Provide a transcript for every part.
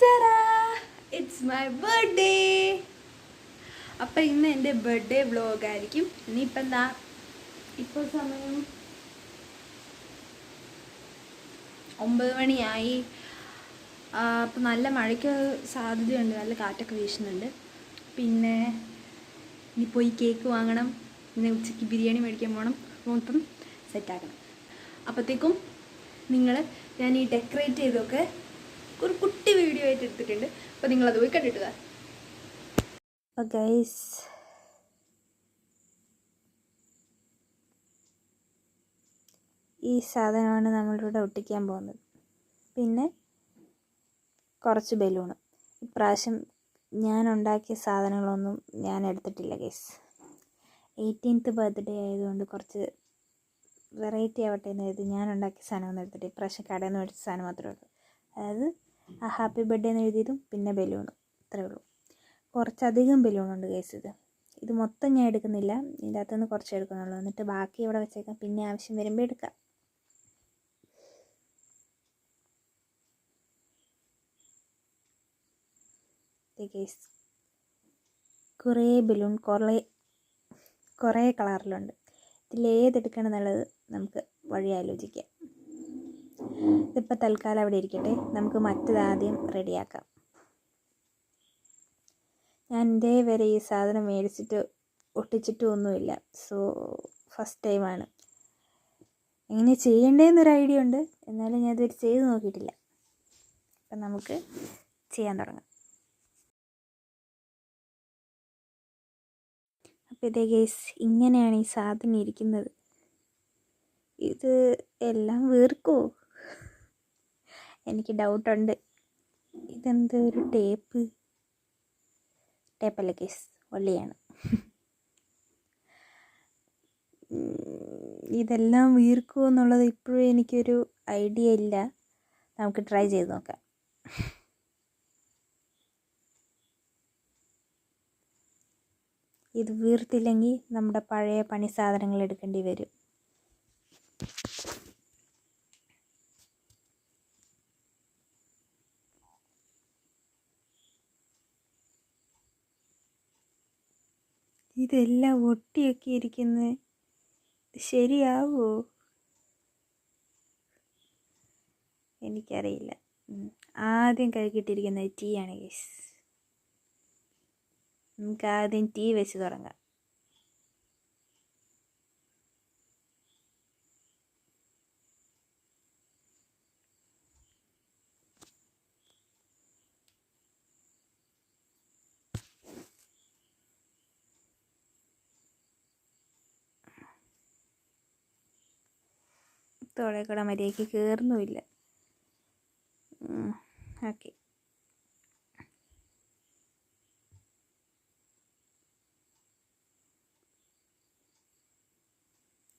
Ta-da! It's my birthday! അപ്പം ഇന്ന് എൻ്റെ ബർത്ത്ഡേ വ്ലോഗായിരിക്കും. ഇനിയിപ്പം എന്താ ഇപ്പോൾ സമയം 9 മണിയായി. അപ്പം നല്ല മഴയ്ക്ക് സാധ്യതയുണ്ട്, നല്ല കാറ്റൊക്കെ വീശുന്നുണ്ട്. പിന്നെ ഇനി പോയി കേക്ക് വാങ്ങണം, പിന്നെ ഉച്ചയ്ക്ക് ബിരിയാണി മേടിക്കാൻ പോകണം, മൊത്തം സെറ്റാക്കണം. അപ്പോഴത്തേക്കും ഞാൻ ഈ ഡെക്കറേറ്റ് ചെയ്തൊക്കെ ഒരു കുട്ടി വീഡിയോ ആയിട്ട് എടുത്തിട്ടുണ്ട്. അപ്പോൾ നിങ്ങളത് പോയി കണ്ടിട്ട് വാ. അപ്പോൾ ഗൈസ്, ഈ സാധനമാണ് നമ്മളിവിടെ ഒട്ടിക്കാൻ പോകുന്നത്. പിന്നെ കുറച്ച് ബലൂണ്. ഇപ്രാവശ്യം ഞാൻ ഉണ്ടാക്കിയ സാധനങ്ങളൊന്നും ഞാൻ എടുത്തിട്ടില്ല ഗൈസ്. 18th ബർത്ത്ഡേ ആയതുകൊണ്ട് കുറച്ച് വെറൈറ്റി ആവട്ടെ എന്ന് കരുതി ഞാൻ ഉണ്ടാക്കിയ സാധനമൊന്നും എടുത്തിട്ട് ഇപ്രാവശ്യം കടയിൽ നിന്ന് മേടിച്ച സാധനം മാത്രമേ ഉള്ളൂ. അതായത് ആ ഹാപ്പി ബർത്ത്ഡേ എന്ന് എഴുതിയതും പിന്നെ ബലൂണും, ഇത്രയേ ഉള്ളൂ. കുറച്ചധികം ബലൂണുണ്ട് ഗൈസ്. ഇത് മൊത്തം ഞാൻ എടുക്കുന്നില്ല, ഇതിൻ്റെ അകത്തുനിന്ന് കുറച്ച് എടുക്കുന്നുള്ളൂ. എന്നിട്ട് ബാക്കി ഇവിടെ വെച്ചേക്കാം, പിന്നെ ആവശ്യം വരുമ്പോൾ എടുക്കാം. ഗൈസ്, കുറേ ബലൂൺ കുറേ കളറിലുണ്ട്. ഇതിലേതെടുക്കണം എന്നുള്ളത് നമുക്ക് വഴി ആലോചിക്കാം. ഇതിപ്പോൾ തൽക്കാലം അവിടെ ഇരിക്കട്ടെ, നമുക്ക് മറ്റേതാദ്യം റെഡിയാക്കാം. ഞാൻ ഇതേ വരെ ഈ സാധനം മേടിച്ചിട്ട് ഒട്ടിച്ചിട്ടും ഒന്നുമില്ല. സോ ഫസ്റ്റ് ടൈമാണ്. എങ്ങനെ ചെയ്യേണ്ടതെന്നൊരു ഐഡിയ ഉണ്ട്, എന്നാലും ഞാൻ ഇതുവരെ ചെയ്ത് നോക്കിയിട്ടില്ല. അപ്പം നമുക്ക് ചെയ്യാൻ തുടങ്ങാം. അപ്പോൾ ഇതേ ഗൈസ്, ഇങ്ങനെയാണ് ഈ സാധനം ഇരിക്കുന്നത്. ഇത് എല്ലാം വീർക്കുമോ? എനിക്ക് ഡൗട്ടുണ്ട്. ഇതെന്ത് ഒരു ടേപ്പല്ല ഗൈസ്, വള്ളിയാണ്. ഇതെല്ലാം വീർക്കുമോ എന്നുള്ളത് ഇപ്പോഴും എനിക്കൊരു ഐഡിയ ഇല്ല. നമുക്ക് ട്രൈ ചെയ്ത് നോക്കാം. ഇത് വീർത്തില്ലെങ്കിൽ നമ്മുടെ പഴയ പണി സാധനങ്ങൾ എടുക്കേണ്ടി വരും. ഇതെല്ലാം ഒട്ടിയൊക്കെ ഇരിക്കുന്നത് ശരിയാവോ? എനിക്കറിയില്ല. ആദ്യം കഴുകിയിട്ടിരിക്കുന്നത് ടീ ആണ് ഗൈസ്. നമുക്ക് ആദ്യം ടീ വെച്ച് തുടങ്ങാം. തോടെ കൂടെ മര്യാദയ്ക്ക് കയറുന്നുമില്ല. ഓക്കെ,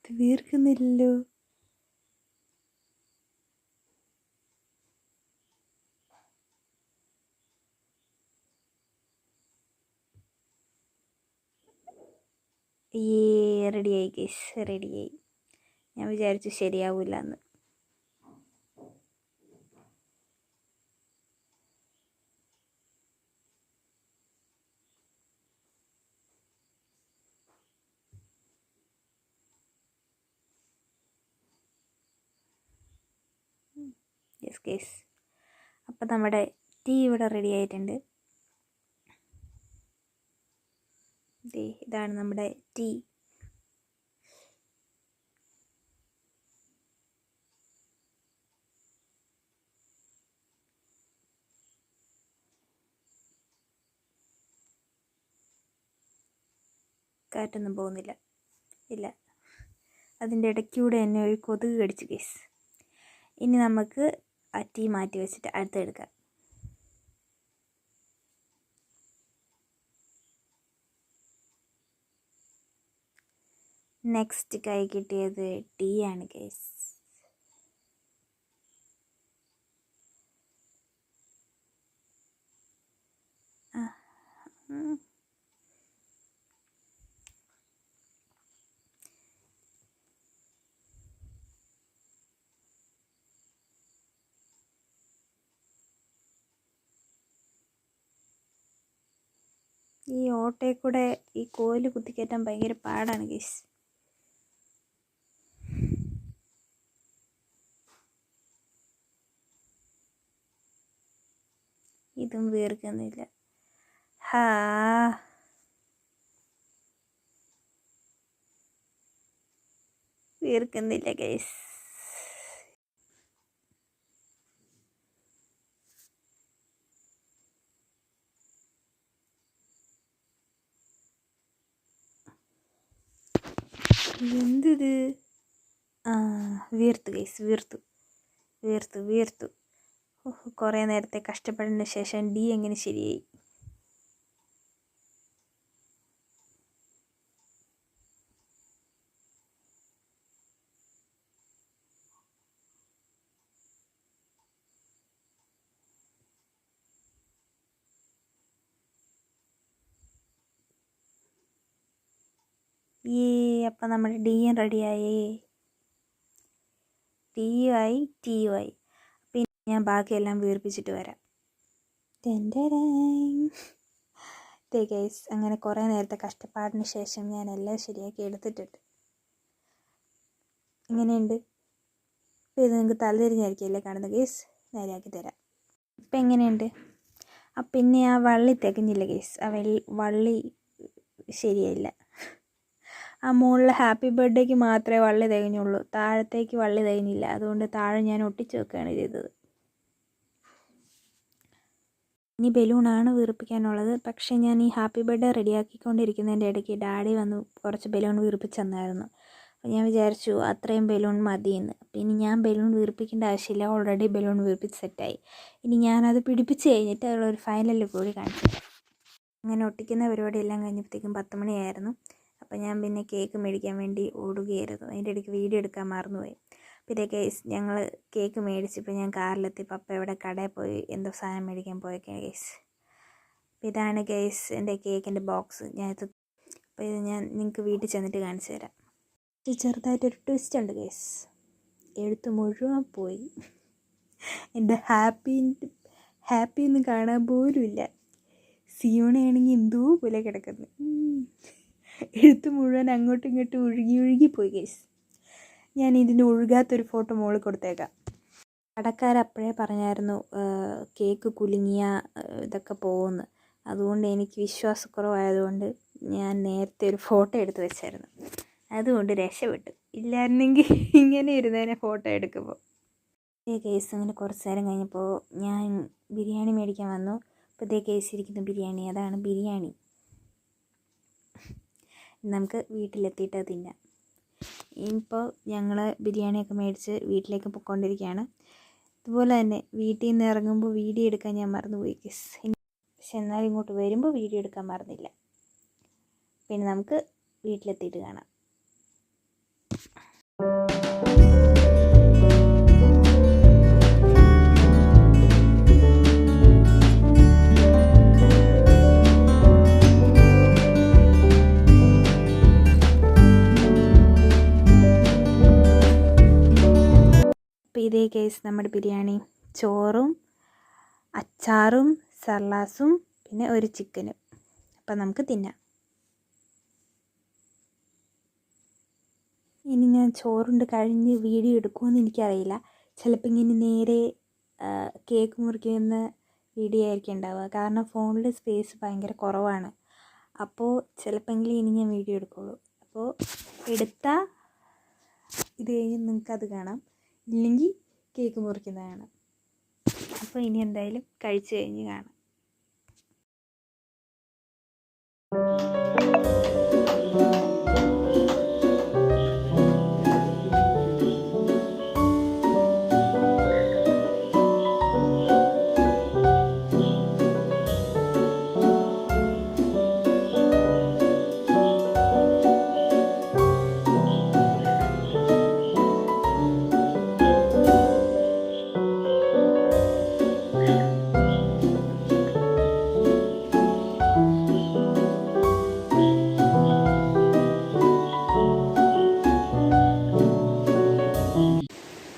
ഇത് വീർക്കുന്നില്ലല്ലോ. റെഡിയായി ഗൈസ്, റെഡിയായി. ഞാൻ വിചാരിച്ചു ശരിയാവില്ല എന്ന്. യെസ് ഗൈസ്, അപ്പം നമ്മുടെ ടീ ഇവിടെ റെഡി ആയിട്ടുണ്ട്. ഇതാണ് നമ്മുടെ ടീ. കാറ്റൊന്നും പോകുന്നില്ല, ഇല്ല. അതിൻ്റെ ഇടയ്ക്കൂടെ എന്നെ ഒരു കൊതുക് കടിച്ചു ഗൈസ്. ഇനി നമുക്ക് ആ ടീ മാറ്റി വെച്ചിട്ട് അടുത്തെടുക്കാം. നെക്സ്റ്റ് കൈ കിട്ടിയത് ടീ ആണ് ഗൈസ്. ഈ ഓട്ടയിൽ കൂടെ ഈ കോല് കുത്തിക്കയറ്റാൻ ഭയങ്കര പാടാണ് ഗൈസ്. ഇതും വീർക്കുന്നില്ല. വീർക്കുന്നില്ല ഗൈസ്. എന്തിത്? വീർത്തു ഗൈസ്, വീർത്തു. കുറേ നേരത്തെ കഷ്ടപ്പെടുന്ന ശേഷം ഡി എങ്ങനെ ശരിയായി. അപ്പം നമ്മുടെ ഡിയും റെഡിയായേ. ടിയുമായി ടിയുമായി. പിന്നെ ഞാൻ ബാക്കിയെല്ലാം വീർപ്പിച്ചിട്ട് വരാം. ഗൈസ്, അങ്ങനെ കുറേ നേരത്തെ കഷ്ടപ്പാടിന് ശേഷം ഞാൻ എല്ലാം ശരിയാക്കി എടുത്തിട്ടുണ്ട്. ഇങ്ങനെയുണ്ട്. അപ്പോൾ ഇത് നിങ്ങൾക്ക് തലതിരിഞ്ഞായിരിക്കുമല്ലേ കാണുന്നത് ഗൈസ്. നേരെയാക്കി തരാം. ഇപ്പം എങ്ങനെയുണ്ട്? പിന്നെ ആ വള്ളി തികഞ്ഞില്ല ഗൈസ്. ആ വള്ളി ശരിയായില്ല. ആ മുകളിൽ ഹാപ്പി ബർത്ത്ഡേക്ക് മാത്രമേ വള്ളി തികഞ്ഞുള്ളൂ, താഴത്തേക്ക് വള്ളി തികഞ്ഞില്ല. അതുകൊണ്ട് താഴെ ഞാൻ ഒട്ടിച്ച് വെക്കുകയാണ് ചെയ്തത്. ഇനി ബലൂണാണ് വീർപ്പിക്കാനുള്ളത്. പക്ഷേ ഞാൻ ഈ ഹാപ്പി ബർത്ത്ഡേ റെഡിയാക്കിക്കൊണ്ടിരിക്കുന്നതിൻ്റെ ഇടയ്ക്ക് ഡാഡി വന്ന് കുറച്ച് ബലൂൺ വീർപ്പിച്ച് തന്നായിരുന്നു. അപ്പോൾ ഞാൻ വിചാരിച്ചു അത്രയും ബലൂൺ മതിയെന്ന്. അപ്പോൾ ഇനി ഞാൻ ബലൂൺ വീർപ്പിക്കേണ്ട ആവശ്യമില്ല, ഓൾറെഡി ബലൂൺ വീർപ്പിച്ച് സെറ്റായി. ഇനി ഞാനത് പിടിപ്പിച്ച് കഴിഞ്ഞിട്ട് അതിലൊരു ഫൈനൽ കൂടി കാണിച്ചു. അങ്ങനെ ഒട്ടിക്കുന്ന പരിപാടിയെല്ലാം കഴിഞ്ഞപ്പോഴത്തേക്കും 10 മണിയായിരുന്നു. അപ്പോൾ ഞാൻ പിന്നെ കേക്ക് മേടിക്കാൻ വേണ്ടി ഓടുകയായിരുന്നു. അതിൻ്റെ ഇടയ്ക്ക് വീഡിയോ എടുക്കാൻ മറന്നുപോയി. അപ്പോൾ ഇതേ കേസ് ഞങ്ങൾ കേക്ക് മേടിച്ചപ്പോൾ ഞാൻ കാറിലെത്തി. പപ്പ ഇവിടെ കടയിൽ പോയി എന്തോ സാധനം മേടിക്കാൻ പോയേക്കാണ് കേസ്. അപ്പോൾ ഇതാണ് കേസ് എൻ്റെ കേക്കിൻ്റെ ബോക്സ്. അപ്പോൾ ഇത് ഞാൻ നിങ്ങൾക്ക് വീട്ടിൽ ചെന്നിട്ട് കാണിച്ചു തരാം. ചെറുതായിട്ടൊരു ട്വിസ്റ്റ് ഉണ്ട് കേസ്. എഴുത്ത് മുഴുവൻ പോയി. എൻ്റെ ഹാപ്പിയൊന്നും കാണാൻ പോലുമില്ല. സിയോണയാണെങ്കിൽ എന്തോ പോലെ കിടക്കുന്നു. എഴുത്ത് മുഴുവൻ അങ്ങോട്ടും ഇങ്ങോട്ടും ഒഴുകിപ്പോയി കേസ്. ഞാൻ ഇതിന് ഒഴുകാത്തൊരു ഫോട്ടോ മുകളിൽ കൊടുത്തേക്കാം. കടക്കാരപ്പോഴേ പറഞ്ഞായിരുന്നു കേക്ക് കുലുങ്ങിയ ഇതൊക്കെ പോകുമെന്ന്. അതുകൊണ്ട് എനിക്ക് വിശ്വാസക്കുറവായതുകൊണ്ട് ഞാൻ നേരത്തെ ഒരു ഫോട്ടോ എടുത്ത് വെച്ചായിരുന്നു. അതുകൊണ്ട് രക്ഷപ്പെട്ടു. ഇല്ലായിരുന്നെങ്കിൽ ഇങ്ങനെ ഇരുന്നതിനെ ഫോട്ടോ എടുക്കുമ്പോൾ. ഇതേ കേസ് അങ്ങനെ കുറച്ച് നേരം കഴിഞ്ഞപ്പോൾ ഞാൻ ബിരിയാണി മേടിക്കാൻ വന്നു. അപ്പോൾ ഇതേ കേസ് ഇരിക്കുന്ന ബിരിയാണി, അതാണ് ബിരിയാണി. നമുക്ക് വീട്ടിലെത്തിയിട്ട് തിന്നാം. ഇപ്പോൾ ഞങ്ങൾ ബിരിയാണിയൊക്കെ മേടിച്ച് വീട്ടിലേക്ക് പോയിക്കൊണ്ടിരിക്കുകയാണ്. അതുപോലെ തന്നെ വീട്ടിൽ നിന്ന് ഇറങ്ങുമ്പോൾ വീഡിയോ എടുക്കാൻ ഞാൻ മറന്നുപോയി കേസ്. പക്ഷെ എന്നാലും ഇങ്ങോട്ട് വരുമ്പോൾ വീഡിയോ എടുക്കാൻ മറന്നില്ല. പിന്നെ നമുക്ക് വീട്ടിലെത്തിയിട്ട് കാണാം. അപ്പോൾ ഇതേ കേസ് നമ്മുടെ ബിരിയാണി, ചോറും അച്ചാറും സർലാസും പിന്നെ ഒരു ചിക്കനും. അപ്പം നമുക്ക് തിന്നാം. ഇനി ഞാൻ ചോറുണ്ട് കഴിഞ്ഞ് വീഡിയോ എടുക്കുമെന്ന് എനിക്കറിയില്ല. ചിലപ്പോൾ ഇങ്ങനെ നേരെ കേക്ക് മുറിക്കുന്ന വീഡിയോ ആയിരിക്കും ഉണ്ടാവുക. കാരണം ഫോണിൽ സ്പേസ് ഭയങ്കര കുറവാണ്. അപ്പോൾ ചിലപ്പോൾ ഇനി ഞാൻ വീഡിയോ എടുക്കുള്ളൂ. അപ്പോൾ എടുത്താൽ ഇത് കഴിഞ്ഞ് നിങ്ങൾക്കത് കാണാം, ഇല്ലെങ്കിൽ കേക്ക് മുറിക്കുന്നത് കാണാം. അപ്പോൾ ഇനി എന്തായാലും കഴിച്ച് കഴിഞ്ഞ് കാണാം.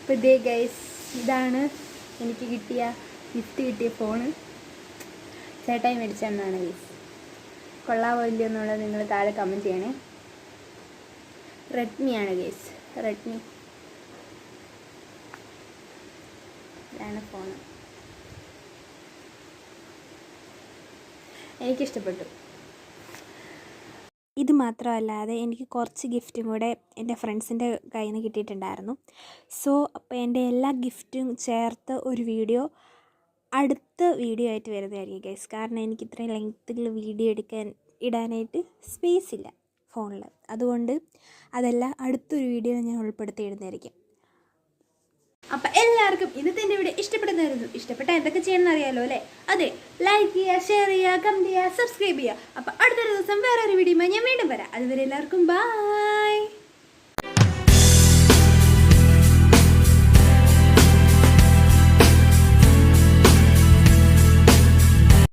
അപ്പോൾ ഇതേ ഗൈസ്, ഇതാണ് എനിക്ക് ഗിഫ്റ്റ് കിട്ടിയ ഫോണ്. ചേട്ടായി മേടിച്ചെന്നാണ് ഗൈസ്. കൊള്ളാമോ ഇല്ലയോ എന്നുള്ളത് നിങ്ങൾ താഴെ കമൻറ്റ് ചെയ്യണേ. റെഡ്മിയാണ് ഗേസ്, റെഡ്മി. ഇതാണ് ഫോൺ. എനിക്കിഷ്ടപ്പെട്ടു. ഇത് മാത്രമല്ലാതെ എനിക്ക് കുറച്ച് ഗിഫ്റ്റും കൂടെ എൻ്റെ ഫ്രണ്ട്സിൻ്റെ കയ്യിൽ നിന്ന് കിട്ടിയിട്ടുണ്ടായിരുന്നു. സോ അപ്പോൾ എൻ്റെ എല്ലാ ഗിഫ്റ്റും ചേർത്ത് ഒരു വീഡിയോ അടുത്ത വീഡിയോ ആയിട്ട് വരുന്നതായിരിക്കും ഗൈസ്. കാരണം എനിക്ക് ഇത്രയും ലെങ്ത്തിൽ വീഡിയോ ഇടാനായിട്ട് സ്പേസ് ഇല്ല ഫോണിൽ. അതുകൊണ്ട് അതെല്ലാം അടുത്തൊരു വീഡിയോ ഞാൻ ഉൾപ്പെടുത്തിയിടുന്നതായിരിക്കും. അപ്പം എല്ലാവർക്കും ഇന്നത്തെ എൻ്റെ വീഡിയോ ഇഷ്ടപ്പെടുന്നതായിരുന്നു. ഇഷ്ടപ്പെട്ടാൽ എന്തൊക്കെ ചെയ്യണമെന്ന് അറിയാമല്ലോ അല്ലേ? അതെ, ലൈക്ക് ചെയ്യുക, ഷെയർ ചെയ്യുക, കമൻറ്റ് ചെയ്യുക, സബ്സ്ക്രൈബ് ചെയ്യുക. അപ്പം അടുത്തൊരു ദിവസം വേറൊരു വീഡിയോയുമായി ഞാൻ വീണ്ടും വരാം. അതുവരെ എല്ലാവർക്കും ബൈ.